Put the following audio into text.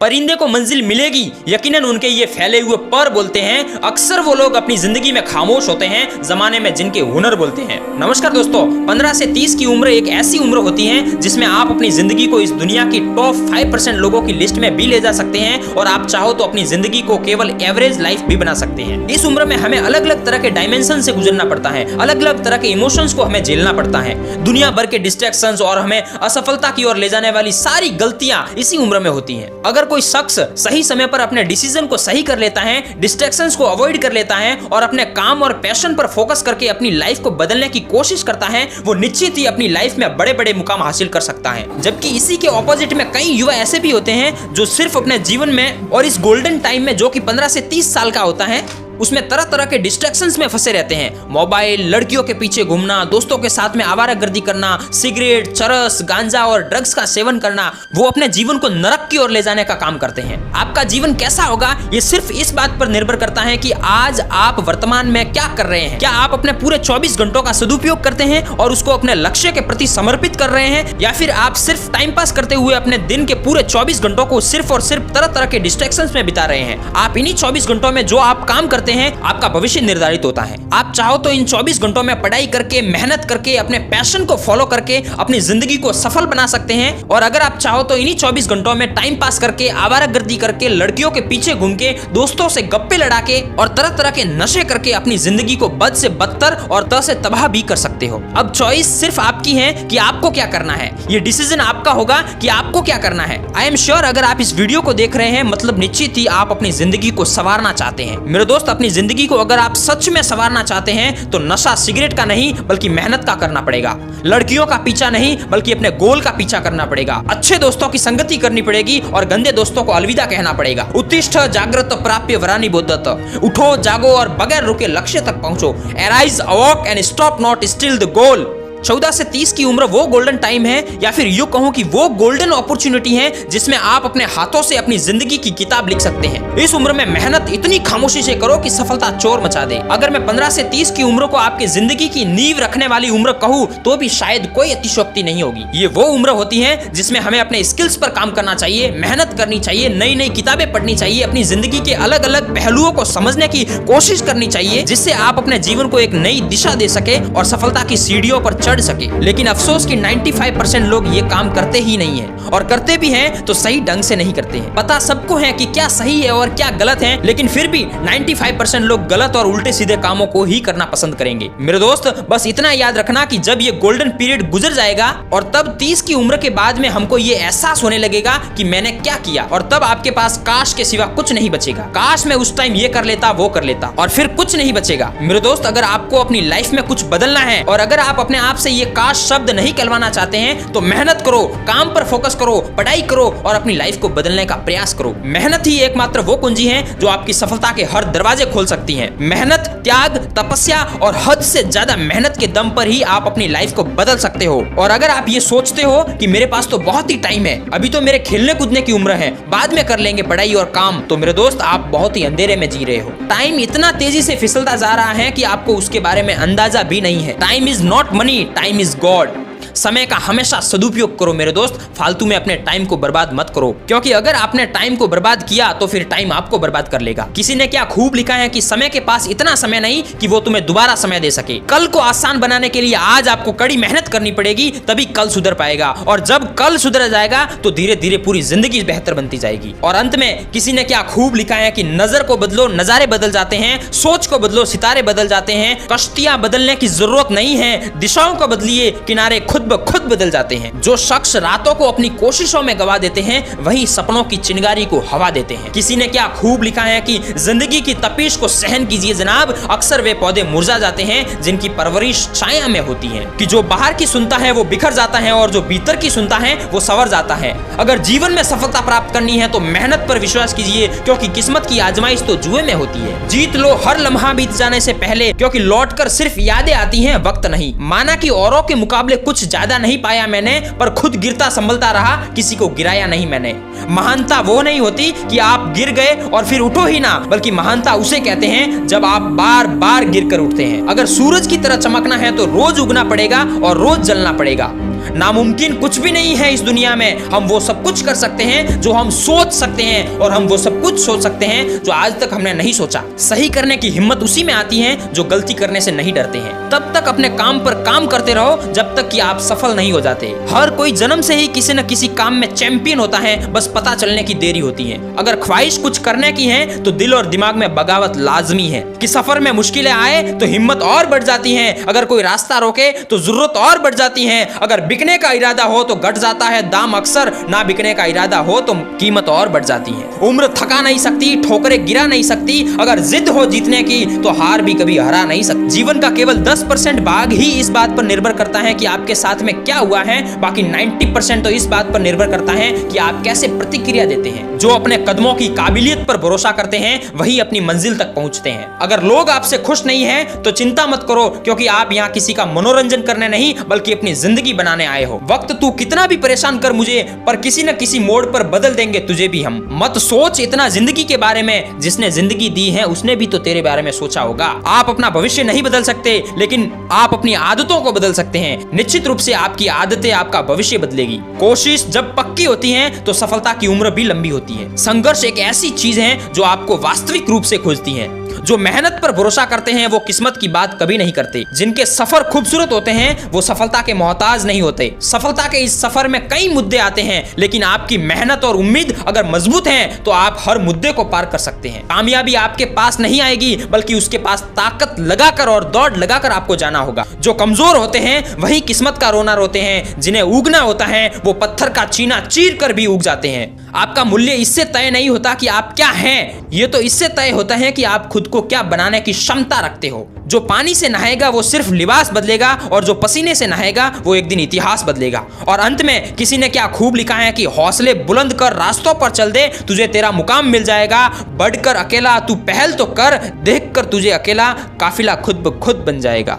परिंदे को मंजिल मिलेगी, यकीनन उनके ये फैले हुए पर बोलते हैं। अक्सर वो लोग अपनी जिंदगी में खामोश होते हैं, जमाने में जिनके हुनर बोलते हैं। नमस्कार दोस्तों, 15 से 30 की उम्र एक ऐसी उम्र होती है जिसमें आप अपनी जिंदगी को इस दुनिया की टॉप 5% लोगों की लिस्ट में भी ले जा सकते हैं और आप चाहो तो अपनी जिंदगी को केवल एवरेज लाइफ भी बना सकते हैं। इस उम्र में हमें अलग अलग तरह के डायमेंशन से गुजरना पड़ता है, अलग अलग तरह के इमोशंस को हमें झेलना पड़ता है, दुनिया भर के डिस्ट्रैक्शंस और हमें असफलता की ओर ले जाने वाली सारी गलतियां इसी उम्र में होती हैं। अगर कोई शख्स सही समय पर अपने डिसीजन को सही कर लेता है, डिस्ट्रैक्शंस को अवॉइड कर लेता है और अपने काम और पैशन पर फोकस करके अपनी लाइफ को बदलने की कोशिश करता है, वो निश्चित ही अपनी लाइफ में बड़े बड़े मुकाम हासिल कर सकता है। जबकि इसी के ऑपोजिट में कई युवा ऐसे भी होते हैं जो सिर्फ अपने जीवन में और इस गोल्डन टाइम में जो कि 15 से 30 साल का होता है उसमें तरह तरह के डिस्ट्रैक्शंस में फंसे रहते हैं। मोबाइल, लड़कियों के पीछे घूमना, दोस्तों के साथ में आवारागर्दी करना, सिगरेट, चरस, गांजा और ड्रग्स का सेवन करना, वो अपने जीवन को नरक की ओर ले जाने का काम करते हैं। आपका जीवन कैसा होगा ये सिर्फ इस बात पर निर्भर करता है कि आज आप वर्तमान में क्या कर रहे हैं। क्या आप अपने पूरे 24 घंटों का सदुपयोग करते हैं और उसको अपने लक्ष्य के प्रति समर्पित कर रहे हैं, या फिर आप सिर्फ टाइम पास करते हुए अपने दिन के पूरे 24 घंटों को सिर्फ और सिर्फ तरह तरह के डिस्ट्रैक्शंस में बिता रहे हैं। आप इन्हीं 24 घंटों में जो आप काम करते हैं आपका भविष्य निर्धारित होता है। आप चाहो तो इन 24 घंटों में पढ़ाई करके, मेहनत करके, अपने पैशन को फॉलो करके अपनी जिंदगी को सफल बना सकते हैं, और अगर आप चाहो तो इन्हीं 24 घंटों में टाइम पास करके, आवारागर्दी करके, लड़कियों के पीछे घूम के, दोस्तों से गप्पे लड़ा के और तरह तरह के नशे करके अपनी जिंदगी को बद से बदतर और त से तबाह भी कर सकते हो। अब चॉइस सिर्फ आपकी है कि आपको क्या करना है। ये डिसीजन आपका होगा कि आपको क्या करना है। आई एम श्योर अगर आप इस वीडियो को देख रहे हैं मतलब निश्चित ही आप अपनी जिंदगी को संवारना चाहते हैं। मेरे दोस्त, अपनी जिंदगी को अगर आप सच में संवारना चाहते हैं तो नशा सिगरेट का नहीं बल्कि मेहनत का करना पड़ेगा। लड़कियों का पीछा नहीं बल्कि अपने गोल का पीछा करना पड़ेगा। अच्छे दोस्तों की संगति करनी पड़ेगी और गंदे दोस्तों को अलविदा कहना पड़ेगा। उत्तिष्ठ जागृत प्राप्य वरानि बोधत। उठो, जागो और बगैर रुके लक्ष्य तक पहुंचो। Arise, awake and stop not still the goal. 14 से 30 की उम्र वो गोल्डन टाइम है, या फिर यूं कहूं कि वो गोल्डन अपॉर्चुनिटी है जिसमें आप अपने हाथों से अपनी जिंदगी की किताब लिख सकते हैं। इस उम्र में मेहनत इतनी खामोशी से करो कि सफलता चोर मचा दे। अगर मैं 15 से 30 की उम्र को आपकी जिंदगी की नींव रखने वाली उम्र कहूं तो भी शायद कोई अतिशयोक्ति नहीं होगी। ये वो उम्र होती है जिसमें हमें अपने स्किल्स पर काम करना चाहिए, मेहनत करनी चाहिए, नई नई किताबें पढ़नी चाहिए, अपनी जिंदगी के अलग अलग पहलुओं को समझने की कोशिश करनी चाहिए, जिससे आप अपने जीवन को एक नई दिशा दे सके और सफलता की सीढ़ियों पर चढ़ सके। लेकिन अफसोस कि 95% लोग ये काम करते ही नहीं है, और करते भी हैं तो सही ढंग से नहीं करते हैं। पता सबको है कि क्या सही है और क्या गलत है, लेकिन फिर भी 95% लोग गलत और उल्टे सीधे कामों को ही करना पसंद करेंगे। मेरे दोस्त, बस इतना याद रखना कि जब ये गोल्डन पीरियड गुजर जाएगा और तब 30 की उम्र के बाद में हमको ये एहसास होने लगेगा कि मैंने क्या किया, और तब आपके पास काश के सिवा कुछ नहीं बचेगा। काश मैं उस टाइम ये कर लेता, वो कर लेता, और फिर कुछ नहीं बचेगा। मेरे दोस्त, अगर आपको अपनी लाइफ में कुछ बदलना है और अगर आप अपने आप से ये काश शब्द नहीं कहलवाना चाहते हैं तो मेहनत करो, काम पर फोकस करो, पढ़ाई करो और अपनी लाइफ को बदलने का प्रयास करो। मेहनत ही एकमात्र वो कुंजी है जो आपकी सफलता के हर दरवाजे खोल सकती है। मेहनत, त्याग, तपस्या और हद से ज्यादा मेहनत के दम पर ही आप अपनी लाइफ को बदल सकते हो। और अगर आप ये सोचते हो कि मेरे पास तो बहुत ही टाइम है, अभी तो मेरे खेलने कूदने की उम्र है, बाद में कर लेंगे पढ़ाई और काम, तो मेरे दोस्त आप बहुत ही अंधेरे में जी रहे हो। टाइम इतना तेजी से फिसलता जा रहा है कि आपको उसके बारे में अंदाजा भी नहीं है। Time is not money, time is God. समय का हमेशा सदुपयोग करो मेरे दोस्त, फालतू में अपने टाइम को बर्बाद मत करो, क्योंकि अगर आपने टाइम को बर्बाद किया तो फिर टाइम आपको बर्बाद कर लेगा। किसी ने क्या खूब लिखा है कि समय के पास इतना समय नहीं कि वो तुम्हें दोबारा समय दे सके। कल को आसान बनाने के लिए आज आपको कड़ी मेहनत करनी पड़ेगी, तभी कल सुधर पाएगा, और जब कल सुधर जाएगा तो धीरे धीरे पूरी जिंदगी बेहतर बनती जाएगी। और अंत में किसी ने क्या खूब लिखा है कि नजर को बदलो, नजारे बदल जाते हैं, सोच को बदलो, सितारे बदल जाते हैं, कश्तियां बदलने की जरूरत नहीं है, दिशाओं को बदलिए, किनारे खुद ब खुद बदल जाते हैं। जो शख्स रातों को अपनी कोशिशों में गवा देते हैं वही सपनों की चिंगारी को हवा देते हैं। किसी ने क्या खूब लिखा है कि जिंदगी की तपिश को सहन कीजिए जनाब, अक्सर वे पौधे मुरझा जाते हैं जिनकी परवरिश छाया में होती है। कि जो बाहर की सुनता है वो बिखर जाता है और जो भीतर की सुनता है वो संवर जाता है। अगर जीवन में सफलता प्राप्त करनी है तो मेहनत पर विश्वास कीजिए, क्योंकि किस्मत की आजमाइश तो जुए में होती है। जीत लो हर लम्हा बीत जाने से पहले, क्योंकि लौटकर सिर्फ यादें आती हैं, वक्त नहीं। माना कि औरों के मुकाबले कुछ ज्यादा नहीं पाया मैंने, पर खुद गिरता संभलता रहा, किसी को गिराया नहीं मैंने। महानता वो नहीं होती कि आप गिर गए और फिर उठो ही ना, बल्कि महानता उसे कहते हैं जब आप बार बार गिर कर उठते हैं। अगर सूरज की तरह चमकना है तो रोज उगना पड़ेगा और रोज जलना पड़ेगा। नामुमकिन कुछ भी नहीं है इस दुनिया में। हम वो सब कुछ कर सकते हैं जो हम सोच सकते हैं, और हम वो सब कुछ सोच सकते हैं जो आज तक हमने नहीं सोचा। सही करने की हिम्मत उसी में आती है जो गलती करने से नहीं डरते हैं। तब तक अपने काम पर काम करते रहो जब तक कि आप सफल नहीं हो जाते। हर कोई जन्म से ही किसी न किसी काम में चैंपियन होता है, बस पता चलने की देरी होती है। अगर ख्वाहिश कुछ करने की है तो दिल और दिमाग में बगावत लाजमी है कि सफर में मुश्किलें आए तो हिम्मत और बढ़ जाती है। अगर कोई रास्ता रोके तो जरूरत और बढ़ जाती है। अगर बिकने का इरादा हो तो घट जाता है दाम अक्सर, ना बिकने का इरादा हो तो कीमत और बढ़ जाती है। उम्र थका नहीं सकती, ठोकरें गिरा नहीं सकती। अगर जिद हो जीतने की तो हार भी कभी हरा नहीं सकती। जीवन का केवल 10% भाग ही इस बात पर निर्भर करता है कि आपके साथ में क्या हुआ है, बाकी 90% तो इस बात पर निर्भर करता है कि आप कैसे प्रतिक्रिया देते हैं। जो अपने कदमों की काबिलियत पर भरोसा करते हैं वही अपनी मंजिल तक पहुंचते हैं। अगर लोग आपसे खुश नहीं हैं तो चिंता मत करो, क्योंकि आप यहाँ किसी का मनोरंजन करने नहीं बल्कि अपनी जिंदगी बनाने आए हो। वक्त तू कितना भी परेशान कर मुझे, पर किसी न किसी मोड़ पर बदल देंगे तुझे भी हम। मत सोच इतना जिंदगी के बारे में, जिसने जिंदगी दी है उसने भी तो तेरे बारे में सोचा होगा। आप अपना भविष्य नहीं बदल सकते, लेकिन आप अपनी आदतों को बदल सकते हैं। निश्चित रूप से आपकी आदतें आपका भविष्य बदलेगी। कोशिश जब पक्की होती है तो सफलता की उम्र भी लंबी होती है। संघर्ष एक ऐसी चीज है जो आपको वास्तविक रूप से खोजती है। जो मेहनत पर भरोसा करते हैं वो किस्मत की बात कभी नहीं करते। जिनके सफर खूबसूरत होते हैं वो सफलता के मोहताज नहीं होते। सफलता के इस सफर में कई मुद्दे आते हैं, लेकिन आपकी मेहनत और उम्मीद अगर मजबूत है तो आप हर मुद्दे को पार कर सकते हैं। कामयाबी आपके पास नहीं आएगी, बल्कि उसके पास ताकत लगाकर और दौड़ लगाकर आपको जाना होगा। जो कमजोर होते हैं वही किस्मत का रोना रोते हैं। जिन्हें उगना होता है वो पत्थर का चीना चीर कर भी उग जाते हैं। आपका मूल्य इससे तय नहीं होता कि आप क्या हैं, ये तो इससे तय होता है कि आप खुद को क्या बनाने की क्षमता रखते हो। जो पानी से नहाएगा वो सिर्फ लिबास बदलेगा, और जो पसीने से नहाएगा वो एक दिन इतिहास बदलेगा। और अंत में किसी ने क्या खूब लिखा है कि हौसले बुलंद कर रास्तों पर चल दे, तुझे तेरा मुकाम मिल जाएगा। बढ़कर अकेला तू पहल तो कर, देखकर तुझे अकेला काफिला खुद ब खुद बन जाएगा।